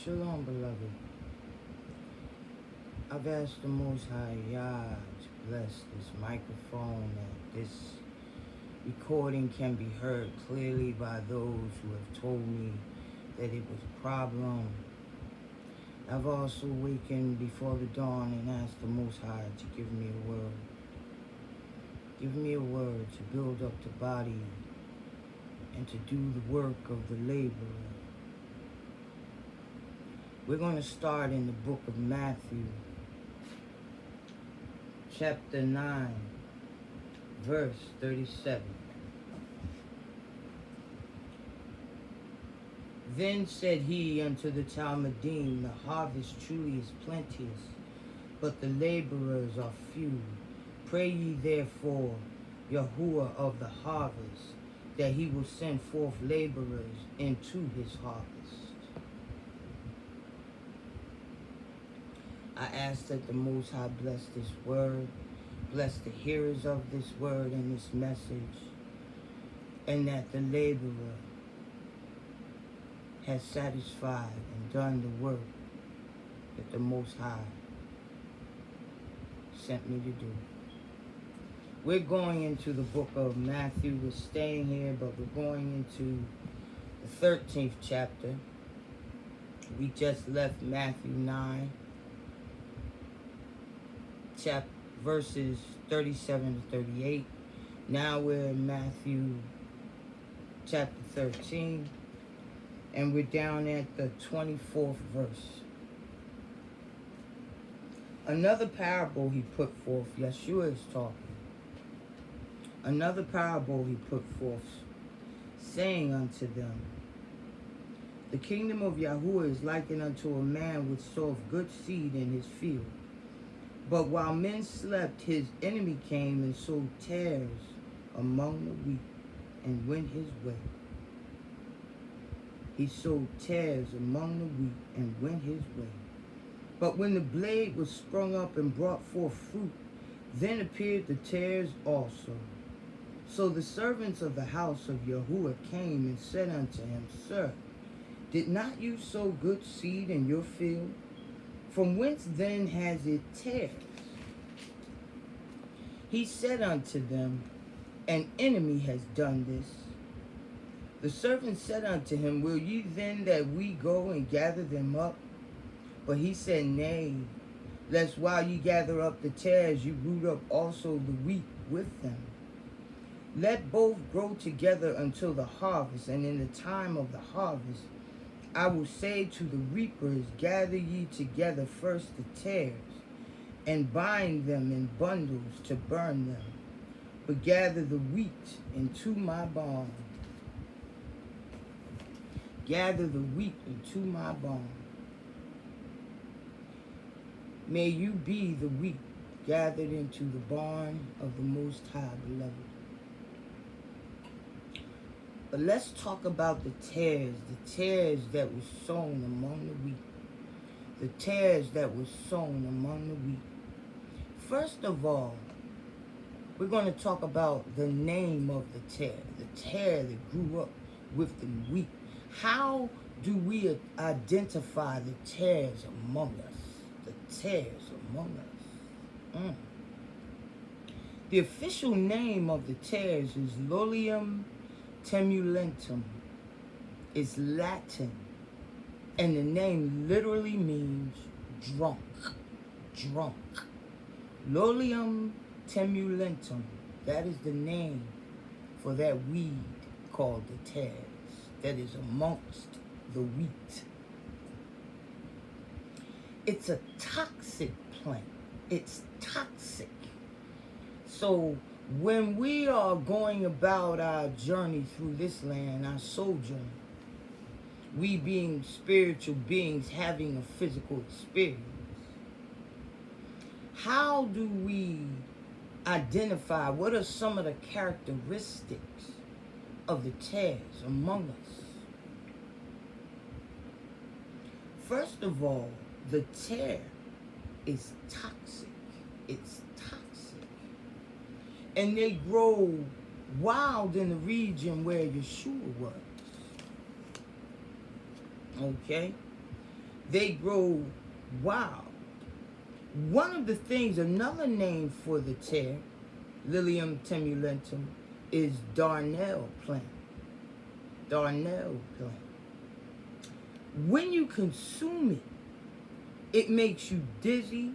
Shalom, beloved. I've asked the Most High Yah to bless this microphone, that this recording can be heard clearly by those who have told me that it was a problem. I've also wakened before the dawn and asked the Most High to give me a word. Give me a word to build up the body and to do the work of the laborer. We're going to start in the book of Matthew, chapter 9, verse 37. Then said he unto the Talmudim, the harvest truly is plenteous, but the laborers are few. Pray ye therefore Yahuah of the harvest, that he will send forth laborers into his harvest. I ask that the Most High bless this word, bless the hearers of this word and this message, and that the laborer has satisfied and done the work that the Most High sent me to do. We're going into the book of Matthew. We're staying here, but we're going into the 13th chapter. We just left Matthew 9, verses 37 to 38. Now we're in Matthew chapter 13, and we're down at the 24th verse. Another parable he put forth, Yeshua is talking. Another parable he put forth, saying unto them, the kingdom of Yahuah is likened unto a man which sowed good seed in his field. But while men slept, his enemy came and sowed tares among the wheat and went his way. He sowed tares among the wheat and went his way. But when the blade was sprung up and brought forth fruit, then appeared the tares also. So the servants of the house of Yahuah came and said unto him, Sir, did not you sow good seed in your field? From whence then has it tares? He said unto them, an enemy has done this. The servants said unto him, Will ye then that we go and gather them up? But he said, Nay, lest while ye gather up the tares, you root up also the wheat with them. Let both grow together until the harvest, and in the time of the harvest I will say to the reapers, Gather ye together first the tares, and bind them in bundles to burn them, but gather the wheat into my barn. Gather the wheat into my barn. May you be the wheat gathered into the barn of the Most High, beloved. But let's talk about the tares that was sown among the wheat. The tares that was sown among the wheat. First of all, we're going to talk about the name of the tare that grew up with the wheat. How do we identify the tares among us? The tares among us. The official name of the tares is Lolium temulentum. Is Latin, and the name literally means drunk. Drunk. Lolium temulentum. That is the name for that weed called the tares that is amongst the wheat. It's a toxic plant. It's toxic. So when we are going about our journey through this land, our sojourn, we being spiritual beings having a physical experience, how do we identify what are some of the characteristics of the tares among us? First of all, the tare is toxic. It's toxic. And they grow wild in the region where Yeshua was. Okay? They grow wild. One of the things, another name for the tear, Lilium temulentum, is darnel plant. Darnel plant. When you consume it, it makes you dizzy.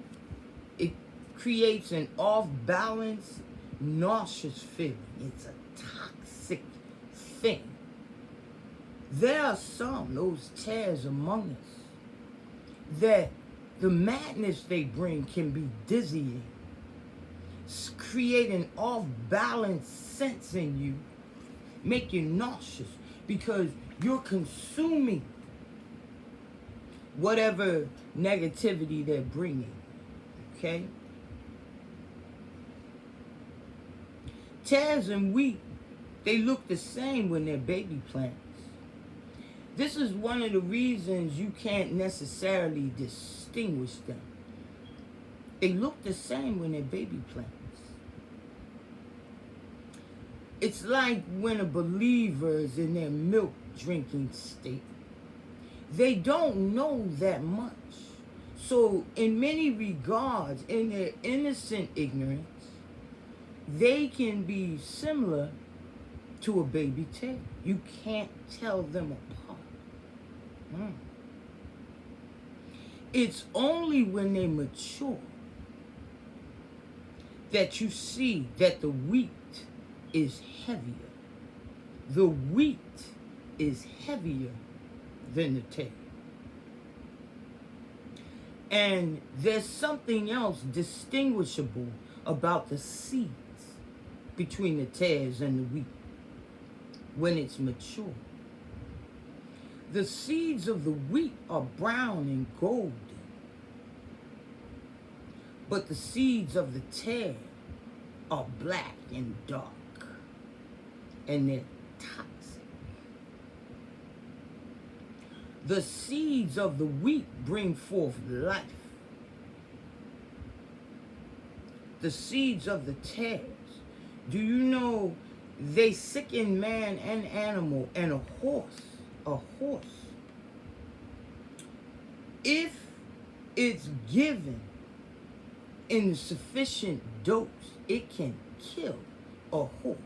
It creates an off-balance, nauseous feeling. It's a toxic thing. There are some, those tares among us, that the madness they bring can be dizzying, create an off-balance sense in you, make you nauseous because you're consuming whatever negativity they're bringing, okay? Tares and wheat, they look the same when they're baby plants. This is one of the reasons you can't necessarily distinguish them. They look the same when they're baby plants. It's like when a believer is in their milk drinking state. They don't know that much. So in many regards, in their innocent ignorance, they can be similar to a baby tare. You can't tell them apart. It's only when they mature that you see that the wheat is heavier. The wheat is heavier than the tare. And there's something else distinguishable about the seeds between the tares and the wheat when it's mature. The seeds of the wheat are brown and golden, but the seeds of the tare are black and dark, and they're toxic. The seeds of the wheat bring forth life. The seeds of the tares, do you know they sicken man and animal and a horse? A horse, if it's given in sufficient dose, it can kill a horse.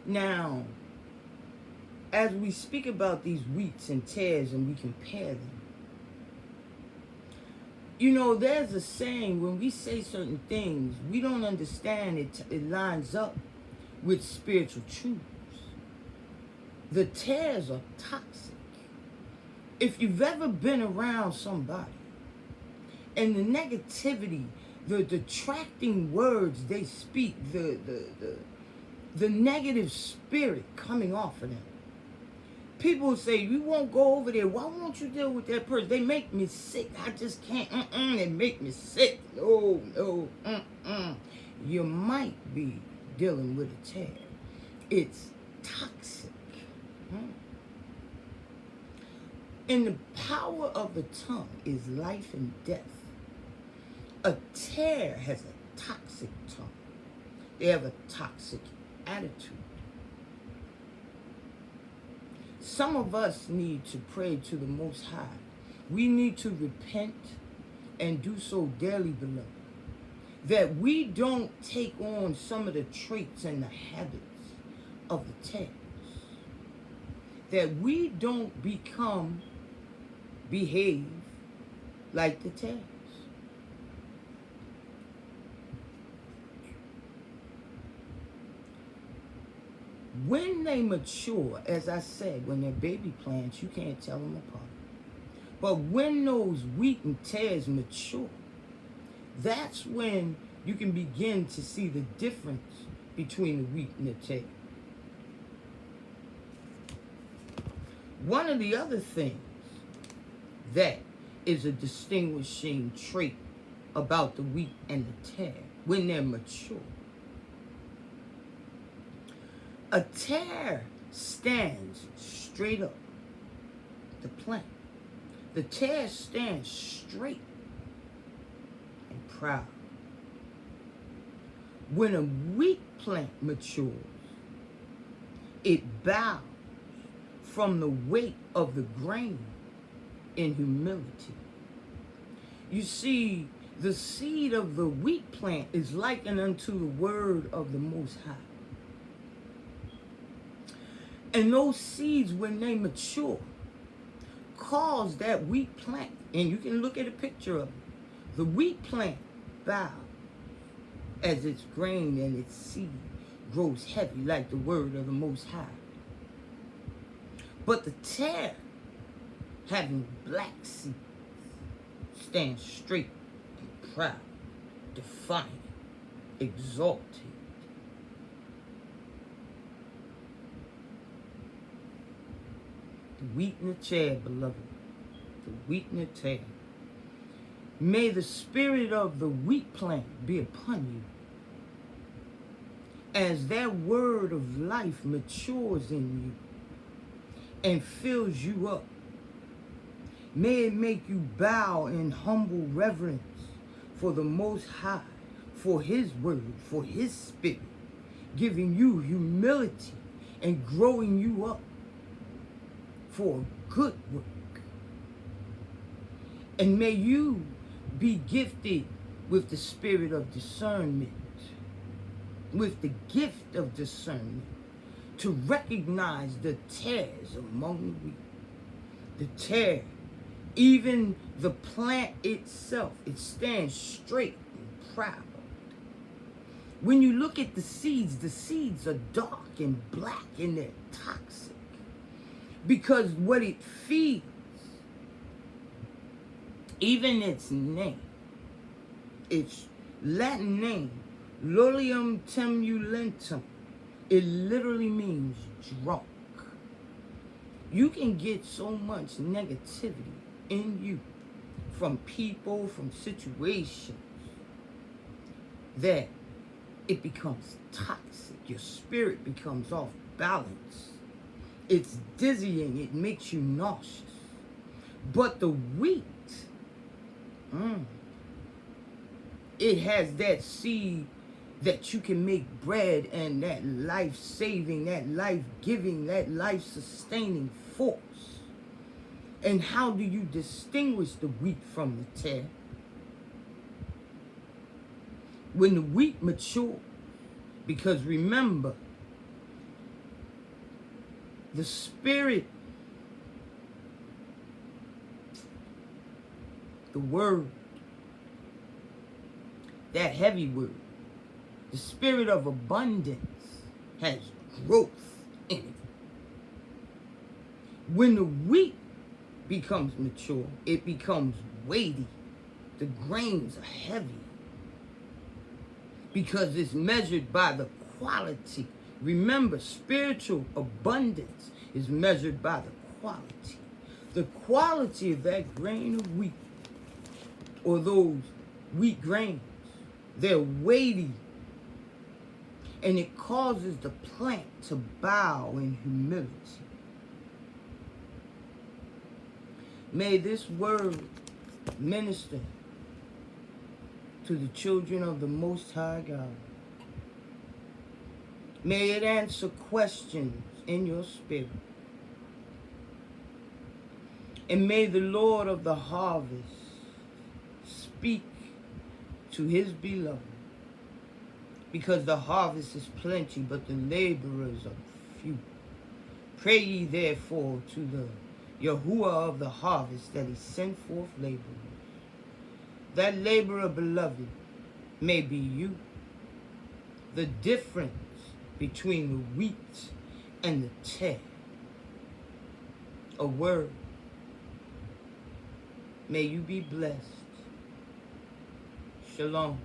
Now, as we speak about these wheats and tares and we compare them, you know, there's a saying, when we say certain things, we don't understand it lines up with spiritual truths. The tares are toxic. If you've ever been around somebody and the negativity, the detracting words they speak, the negative spirit coming off of them, people say, you won't go over there. Why won't you deal with that person? They make me sick. I just can't. They make me sick. No. You might be dealing with a tare. It's toxic. And the power of the tongue is life and death. A tare has a toxic tongue. They have a toxic attitude. Some of us need to pray to the Most High. We need to repent and do so daily, beloved, that we don't take on some of the traits and the habits of the tares. That we don't behave like the tares. When they mature, as I said, when they're baby plants, you can't tell them apart. But when those wheat and tares mature, that's when you can begin to see the difference between the wheat and the tare. One of the other things that is a distinguishing trait about the wheat and the tare when they're mature. A tare stands straight up, the plant. The tare stands straight and proud. When a wheat plant matures, it bows from the weight of the grain in humility. You see, the seed of the wheat plant is likened unto the word of the Most High. And those seeds, when they mature, cause that wheat plant, and you can look at a picture of it, the wheat plant bows as its grain and its seed grows heavy like the word of the Most High. But the tare, having black seeds, stands straight and proud, defiant, exalted. The wheat and the tare, beloved, the wheat and the tare. May the spirit of the wheat plant be upon you as that word of life matures in you and fills you up. May it make you bow in humble reverence for the Most High, for His word, for His spirit, giving you humility and growing you up for a good work. And may you be gifted with the spirit of discernment, with the gift of discernment, to recognize the tares among the wheat. The tare, even the plant itself, it stands straight and proud. When you look at the seeds are dark and black and they're toxic. Because what it feeds, even its name, its Latin name, Lolium temulentum, it literally means drunk. You can get so much negativity in you from people, from situations, that it becomes toxic. Your spirit becomes off balance. It's dizzying. It makes you nauseous. But the wheat, it has that seed that you can make bread, and that life-saving, that life-giving, that life-sustaining force. And how do you distinguish the wheat from the tare? When the wheat matures, because remember, the spirit, the word, that heavy word, the spirit of abundance has growth in it. When the wheat becomes mature, it becomes weighty. The grains are heavy because it's measured by the quality. Remember, spiritual abundance is measured by the quality. The quality of that grain of wheat, or those wheat grains, they're weighty. And it causes the plant to bow in humility. May this word minister to the children of the Most High God. May it answer questions in your spirit. And may the Lord of the harvest speak to His beloved. Because the harvest is plenty, but the laborers are few. Pray ye therefore to the Yahuah of the harvest that He send forth laborers. That laborer, beloved, may be you. The difference between the wheat and the tare. A word. May you be blessed. Shalom.